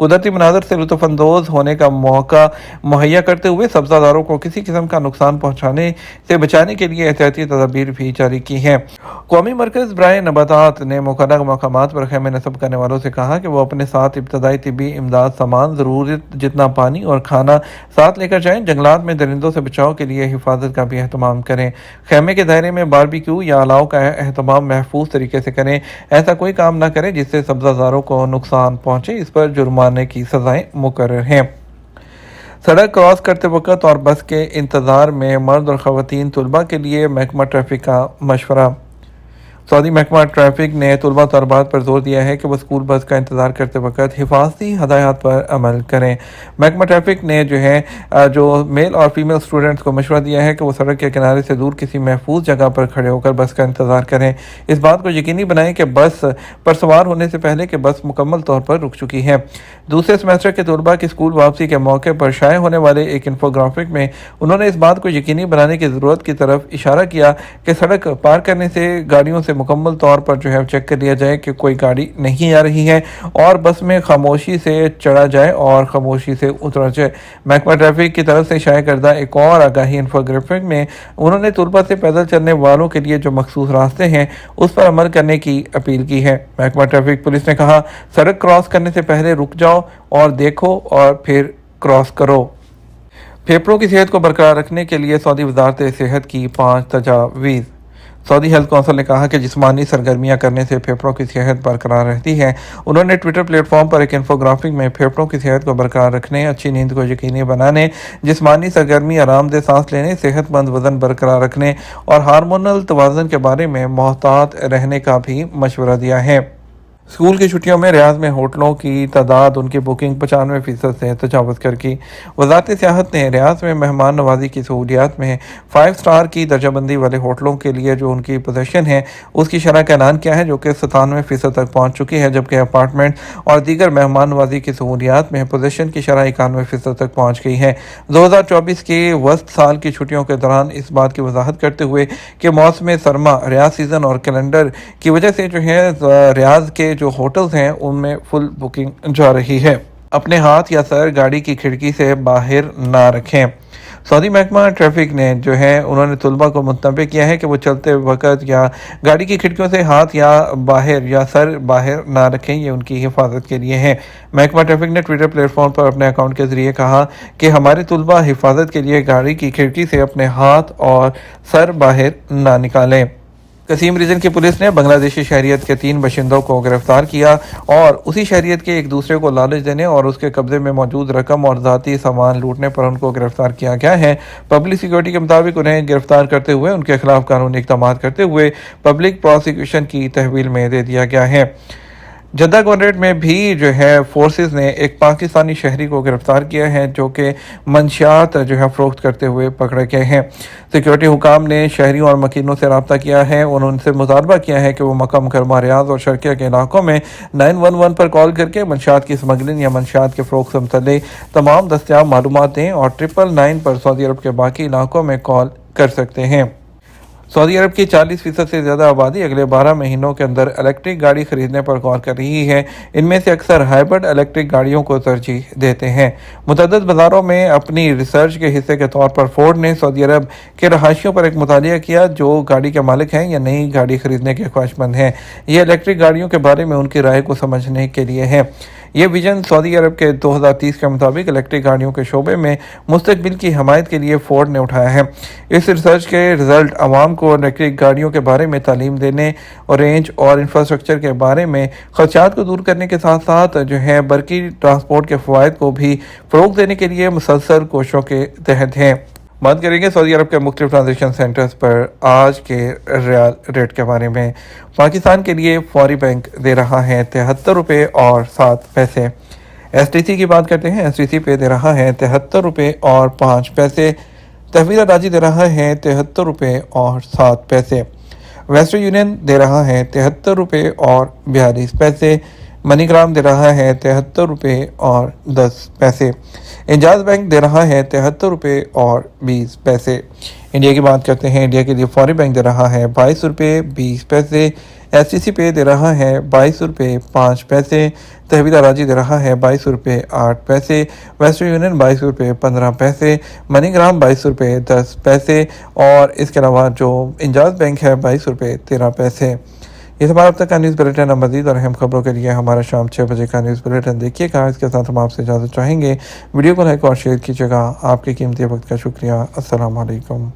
قدرتی مناظر سے لطف اندوز ہونے کا موقع مہیا کرتے ہوئے سبزہ زاروں کو کسی قسم کا نقصان پہنچانے سے بچانے کے لیے احتیاطی تدابیر بھی جاری کی ہیں۔ قومی مرکز برائے نباتات نے مقررہ مقامات پر خیمے نصب کرنے والوں سے کہا کہ وہ اپنے ساتھ ابتدائی طبی امداد سامان، ضرورت جتنا پانی اور کھانا ساتھ لے کر جائیں۔ جنگلات میں درندوں سے بچاؤ کے لیے حفاظت کا بھی اہتمام کریں۔ خیمے کے دائرے میں باربیکیو یا الاؤ کا اہتمام محفوظ طریقے سے کریں۔ ایسا کوئی کام نہ کریں جس سے سبزہ زاروں کو نقصان پہنچے۔ اس پر جرمانے کی سزائیں مقرر ہیں۔ سڑک کراس کرتے وقت اور بس کے انتظار میں مرد اور خواتین طلباء کے لیے محکمہ ٹریفک کا مشورہ۔ سعودی محکمہ ٹریفک نے طلباء طالبات پر زور دیا ہے کہ وہ اسکول بس کا انتظار کرتے وقت حفاظتی ہدایات پر عمل کریں۔ محکمہ ٹریفک نے جو میل اور فیمیل اسٹوڈنٹس کو مشورہ دیا ہے کہ وہ سڑک کے کنارے سے دور کسی محفوظ جگہ پر کھڑے ہو کر بس کا انتظار کریں۔ اس بات کو یقینی بنائیں کہ بس پر سوار ہونے سے پہلے کہ بس مکمل طور پر رک چکی ہے۔ دوسرے سیمسٹر کے طلباء کی اسکول واپسی کے موقع پر شائع ہونے والے ایک انفوگرافک میں انہوں نے اس بات کو یقینی بنانے کی ضرورت کی طرف اشارہ کیا کہ سڑک پار کرنے سے گاڑیوں سے مکمل طور پر چیک کر لیا جائے کہ کوئی گاڑی نہیں آ رہی ہے اور بس میں خاموشی سے چڑھا جائے اور خاموشی سے اترا جائے۔ محکمہ ٹریفک کی طرف سے شائع کردہ ایک اور آگاہی انفوگرافک میں انہوں نے طلباء سے پیدل چلنے والوں کے لیے جو مخصوص راستے ہیں اس پر عمل کرنے کی اپیل کی ہے۔ محکمہ ٹریفک پولیس نے کہا، سڑک کراس کرنے سے پہلے رک جاؤ اور دیکھو اور پھر کراس کرو۔ پھیپھڑوں کی صحت کو برقرار رکھنے کے لیے سعودی وزارت صحت کی 5 تجاویز۔ سعودی ہیلتھ کونسل نے کہا کہ جسمانی سرگرمیاں کرنے سے پھیپھڑوں کی صحت برقرار رہتی ہے۔ انہوں نے ٹویٹر پلیٹ فارم پر ایک انفوگرافک میں پھیپھڑوں کی صحت کو برقرار رکھنے، اچھی نیند کو یقینی بنانے، جسمانی سرگرمی، آرام دہ سانس لینے، صحت مند وزن برقرار رکھنے اور ہارمونل توازن کے بارے میں محتاط رہنے کا بھی مشورہ دیا ہے۔ اسکول کی چھٹیوں میں ریاض میں ہوٹلوں کی تعداد ان کی بکنگ 95% سے تجاوز کر کی۔ وزارت سیاحت نے ریاض میں مہمان نوازی کی سہولیات میں 5 اسٹار کی درجہ بندی والے ہوٹلوں کے لیے جو ان کی پوزیشن ہے اس کی شرح کا اعلان کیا ہے، جو کہ 97% تک پہنچ چکی ہے، جبکہ اپارٹمنٹ اور دیگر مہمان نوازی کی سہولیات میں پوزیشن کی شرح 91% تک پہنچ گئی ہے۔ 2024 کے وسط سال کی چھٹیوں کے دوران اس بات کی وضاحت کرتے ہوئے کہ موسم سرما، ریاض سیزن اور کیلنڈر کی وجہ سے ریاض کے جو ہوٹلز ہیں ان میں فل بکنگ جا رہی ہے۔ اپنے ہاتھ یا سر گاڑی کی کھڑکی سے باہر نہ رکھیں۔ سعودی محکمہ ٹریفک نے انہوں نے طلباء کو منتبہ کیا ہے کہ وہ چلتے وقت یا گاڑی کی کھڑکیوں سے ہاتھ یا سر باہر نہ رکھیں، یہ ان کی حفاظت کے لیے ہے۔ محکمہ ٹریفک نے ٹویٹر پلیٹ فارم پر اپنے اکاؤنٹ کے ذریعے کہا کہ ہمارے طلباء حفاظت کے لیے گاڑی کی کھڑکی سے اپنے ہاتھ اور سر باہر نہ نکالیں۔ قسیم ریجن کی پولیس نے بنگلہ دیشی شہریت کے 3 باشندوں کو گرفتار کیا اور اسی شہریت کے ایک دوسرے کو لالچ دینے اور اس کے قبضے میں موجود رقم اور ذاتی سامان لوٹنے پر ان کو گرفتار کیا گیا ہے۔ پبلک سیکورٹی کے مطابق انہیں گرفتار کرتے ہوئے ان کے خلاف قانونی اقدامات کرتے ہوئے پبلک پروسیکیوشن کی تحویل میں دے دیا گیا ہے۔ جدہ گورنریٹ میں بھی فورسز نے ایک پاکستانی شہری کو گرفتار کیا ہے جو کہ منشیات فروخت کرتے ہوئے پکڑے گئے ہیں۔ سیکورٹی حکام نے شہریوں اور مکینوں سے رابطہ کیا ہے اور ان سے مطالبہ کیا ہے کہ وہ مکہ مکرمہ، ریاض اور شرقیہ کے علاقوں میں 911 پر کال کر کے منشیات کی اسمگلنگ یا منشیات کے فروخت سے متعلق تمام دستیاب معلومات دیں اور 999 پر سعودی عرب کے باقی علاقوں میں کال کر سکتے ہیں۔ سعودی عرب کی 40% سے زیادہ آبادی اگلے 12 مہینوں کے اندر الیکٹرک گاڑی خریدنے پر غور کر رہی ہے۔ ان میں سے اکثر ہائبرڈ الیکٹرک گاڑیوں کو ترجیح دیتے ہیں۔ متعدد بازاروں میں اپنی ریسرچ کے حصے کے طور پر فورڈ نے سعودی عرب کے رہائشیوں پر ایک مطالعہ کیا جو گاڑی کے مالک ہیں یا نئی گاڑی خریدنے کے خواہش مند ہیں۔ یہ الیکٹرک گاڑیوں کے بارے میں ان کی رائے کو سمجھنے کے لیے ہے۔ یہ ویژن سعودی عرب کے 2030 کے مطابق الیکٹرک گاڑیوں کے شعبے میں مستقبل کی حمایت کے لیے فورڈ نے اٹھایا ہے۔ اس ریسرچ کے رزلٹ عوام کو الیکٹرک گاڑیوں کے بارے میں تعلیم دینے اور رینج اور انفراسٹرکچر کے بارے میں خدشات کو دور کرنے کے ساتھ ساتھ برقی ٹرانسپورٹ کے فوائد کو بھی فروغ دینے کے لیے مسلسل کوششوں کے تحت ہیں۔ بات کریں گے سعودی عرب کے مختلف ٹرانزیکشن سینٹرز پر آج کے ریال ریٹ کے بارے میں۔ پاکستان کے لیے فوری بینک دے رہا ہے 73 روپے اور 7 پیسے۔ ایس ٹی سی کی بات کرتے ہیں، ایس ٹی سی پہ دے رہا ہے 73 روپے اور 5 پیسے۔ تحویل اراضی دے رہا ہے 73 روپے اور 7 پیسے۔ ویسٹرن یونین دے رہا ہے 73 روپے اور 42 پیسے۔ منی گرام دے رہا ہے 73 روپے اور 10 پیسے، انجاز بینک دے رہا ہے 73 روپے اور 20 پیسے۔ انڈیا کی بات کرتے ہیں، انڈیا کے لیے فوری بینک دے رہا ہے 22 روپے 20 پیسے، ایس ٹی سی پے دے رہا ہے 22 روپے 5 پیسے، تحویل اراضی دے رہا ہے 22 روپے 8 پیسے، ویسٹرن یونین 22 روپے 15 پیسے، منی گرام 22 روپے 10 پیسے، اور اس کے علاوہ جو انجاز بینک ہے 22 روپے 13 پیسے۔ یہ ہمارا اب تک کا نیوز بلیٹن ہے۔ مزید اور اہم خبروں کے لیے ہمارا شام 6 بجے کا نیوز بلیٹن دیکھیے گا۔ اس کے ساتھ ہم آپ سے اجازت چاہیں گے، ویڈیو کو لائک اور شیئر کیجیے گا۔ آپ کے قیمتی وقت کا شکریہ۔ السلام علیکم۔